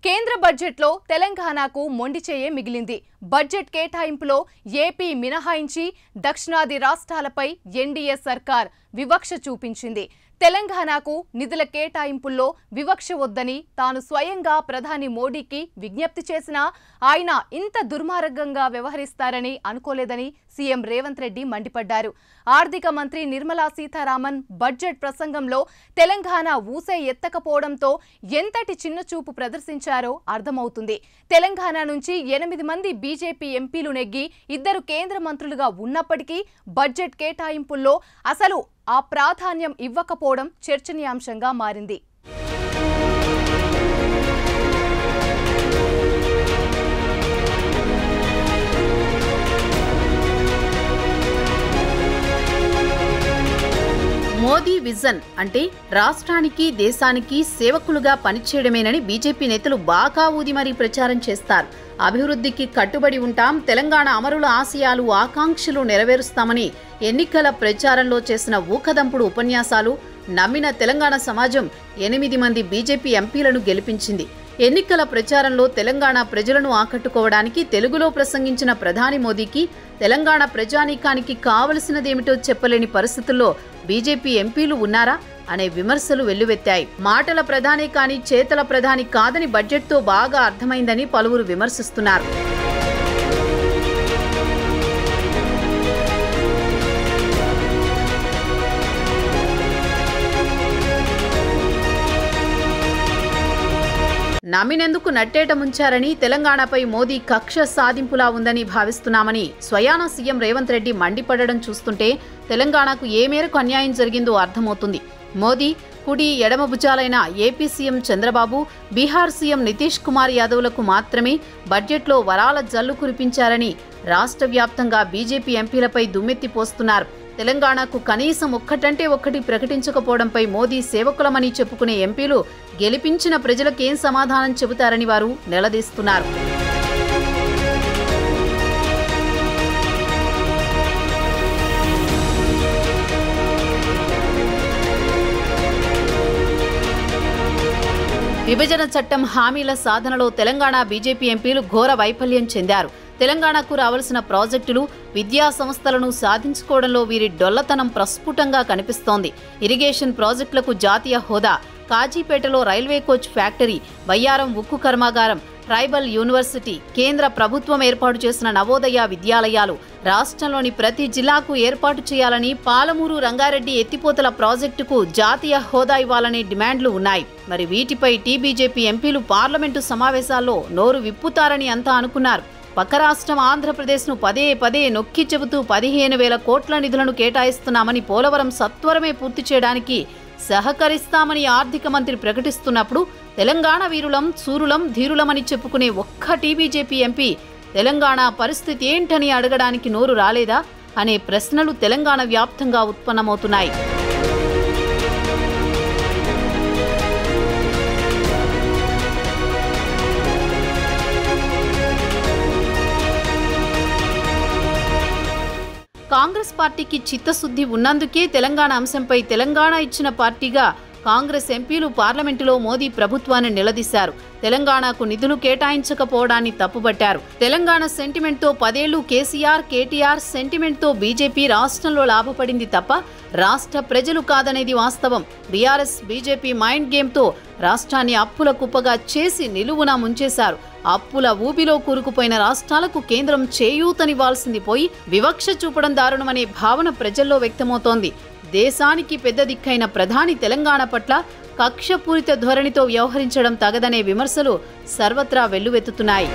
కేంద్ర బడ్జెట్లో తెలంగాణకు మొండిచేయే మిగిలింది. బడ్జెట్ కేటాయింపులో ఏపీ మినహాయించి దక్షిణాది రాష్ట్రాలపై ఎన్డీఏ సర్కార్ వివక్ష చూపించింది. తెలంగాణకు నిధుల కేటాయింపుల్లో వివక్ష వద్దని తాను స్వయంగా ప్రధాని మోడీకి విజ్ఞప్తి చేసినా ఆయన ఇంత దుర్మార్గంగా వ్యవహరిస్తారని అనుకోలేదని సీఎం రేవంత్ రెడ్డి మండిపడ్డారు. ఆర్థిక మంత్రి నిర్మలా సీతారామన్ బడ్జెట్ ప్రసంగంలో తెలంగాణ ఊసే ఎత్తకపోవడంతో ఎంతటి చిన్నచూపు ప్రదర్శించారో అర్థమవుతుంది. తెలంగాణ నుంచి 8 మంది బీజేపీ ఎంపీలు నెగ్గి 2 కేంద్ర మంత్రులుగా ఉన్నప్పటికీ బడ్జెట్ కేటాయింపుల్లో అసలు ఆ ప్రాధాన్యం ఇవ్వకపోవడం చర్చనీయాంశంగా మారింది. మోదీ విజన్ అంటే రాష్ట్రానికి దేశానికి సేవకులుగా పనిచేయడమేనని బీజేపీ నేతలు బాగా ఊది మరీ ప్రచారం చేస్తారు. అభివృద్ధికి కట్టుబడి ఉంటాం, తెలంగాణ అమరుల ఆశయాలు ఆకాంక్షలు నెరవేరుస్తామని ఎన్నికల ప్రచారంలో చేసిన ఊకదంపుడు ఉపన్యాసాలు నమ్మిన తెలంగాణ సమాజం 8 మంది బీజేపీ ఎంపీలను గెలిపించింది. ఎన్నికల ప్రచారంలో తెలంగాణ ప్రజలను ఆకట్టుకోవడానికి తెలుగులో ప్రసంగించిన ప్రధాని మోదీకి తెలంగాణ ప్రజానీకానికి కావలసినదేమిటో చెప్పలేని పరిస్థితుల్లో బీజేపీ ఎంపీలు ఉన్నారా అనే విమర్శలు వెల్లువెత్తాయి. మాటల ప్రధాని కానీ చేతల ప్రధాని కాదని బడ్జెట్తో బాగా అర్థమైందని పలువురు విమర్శిస్తున్నారు. నమ్మినందుకు నట్టేట ముంచారని, తెలంగాణపై మోదీ కక్ష సాధింపులా ఉందని భావిస్తున్నామని స్వయానా సీఎం రేవంత్ రెడ్డి మండిపడడం చూస్తుంటే తెలంగాణకు ఏ మేరకు అన్యాయం జరిగిందో అర్థమవుతుంది. మోదీ కుడి ఎడమ భుజాలైన AP CM Chandrababu, Bihar CM Nitish Kumar యాదవ్లకు మాత్రమే బడ్జెట్లో వరాల జల్లు కురిపించారని రాష్ట్ర వ్యాప్తంగా బీజేపీ ఎంపీలపై దుమ్మెత్తిపోస్తున్నారు. తెలంగాణకు కనీసం ఒక్కటంటే ఒక్కటి ప్రకటించకపోవడంపై మోదీ సేవకులమని చెప్పుకునే ఎంపీలు గెలిపించిన ప్రజలకేం సమాధానం చెబుతారని వారు నిలదీస్తున్నారు. విభజన చట్టం హామీల సాధనలో తెలంగాణ బీజేపీ ఎంపీలు ఘోర వైఫల్యం చెందారు. తెలంగాణకు రావాల్సిన ప్రాజెక్టులు, విద్యా సంస్థలను సాధించుకోవడంలో వీరి డొల్లతనం ప్రస్ఫుటంగా కనిపిస్తోంది. ఇరిగేషన్ ప్రాజెక్టులకు జాతీయ హోదా, కాజీపేటలో రైల్వే కోచ్ ఫ్యాక్టరీ, బయ్యారం ఉక్కు కర్మాగారం, ట్రైబల్ యూనివర్సిటీ, కేంద్ర ప్రభుత్వం ఏర్పాటు చేసిన నవోదయ విద్యాలయాలు, రాష్ట్రంలోని ప్రతి జిల్లాకు ఏర్పాటు చేయాలని, పాలమూరు రంగారెడ్డి ఎత్తిపోతల ప్రాజెక్టుకు జాతీయ హోదా ఇవ్వాలనే డిమాండ్లు ఉన్నాయి. మరి వీటిపై బీజేపీ ఎంపీలు పార్లమెంటు సమావేశాల్లో నోరు విప్పుతారని అంతా అనుకున్నారు. పక్క రాష్ట్రం ఆంధ్రప్రదేశ్ను పదే నొక్కి చెబుతూ 15,000 కోట్ల నిధులను కేటాయిస్తున్నామని, పోలవరం సత్వరమే పూర్తి చేయడానికి సహకరిస్తామని ఆర్థిక మంత్రి ప్రకటిస్తున్నప్పుడు తెలంగాణ వీరులం, సూరులం, ధీరులమని చెప్పుకునే ఒక్క బీజేపీ ఎంపీ తెలంగాణ పరిస్థితి ఏంటని అడగడానికి నోరు రాలేదా అనే ప్రశ్నలు తెలంగాణ వ్యాప్తంగా ఉత్పన్నమవుతున్నాయి. కాంగ్రెస్ పార్టీకి చిత్తశుద్ధి ఉన్నందుకే తెలంగాణ అంశంపై తెలంగాణ ఇచ్చిన పార్టీగా కాంగ్రెస్ ఎంపీలు పార్లమెంటులో మోదీ ప్రభుత్వాన్ని నిలదీశారు. తెలంగాణకు నిధులు కేటాయించకపోవడాన్ని తప్పుబట్టారు. తెలంగాణ సెంటిమెంట్తో 10 ఏళ్లు కేసీఆర్, కేటీఆర్ సెంటిమెంట్తో బీజేపీ రాష్ట్రంలో లాభపడింది తప్ప రాష్ట్ర ప్రజలు కాదనేది వాస్తవం. బీఆర్ఎస్ బీజేపీ మైండ్ గేమ్తో రాష్ట్రాన్ని అప్పుల కుప్పగా చేసి నిలువునా ముంచేశారు. అప్పుల ఊబిలో కూరుకుపోయిన రాష్ట్రాలకు కేంద్రం చేయూతనివ్వాల్సింది పోయి వివక్ష చూపడం దారుణమనే భావన ప్రజల్లో వ్యక్తమవుతోంది. దేశానికి పెద్ద దిక్కైన ప్రధాని తెలంగాణ పట్ల కక్షపూరిత ధోరణితో వ్యవహరించడం తగదనే విమర్శలు సర్వత్రా వెల్లువెత్తుతున్నాయి.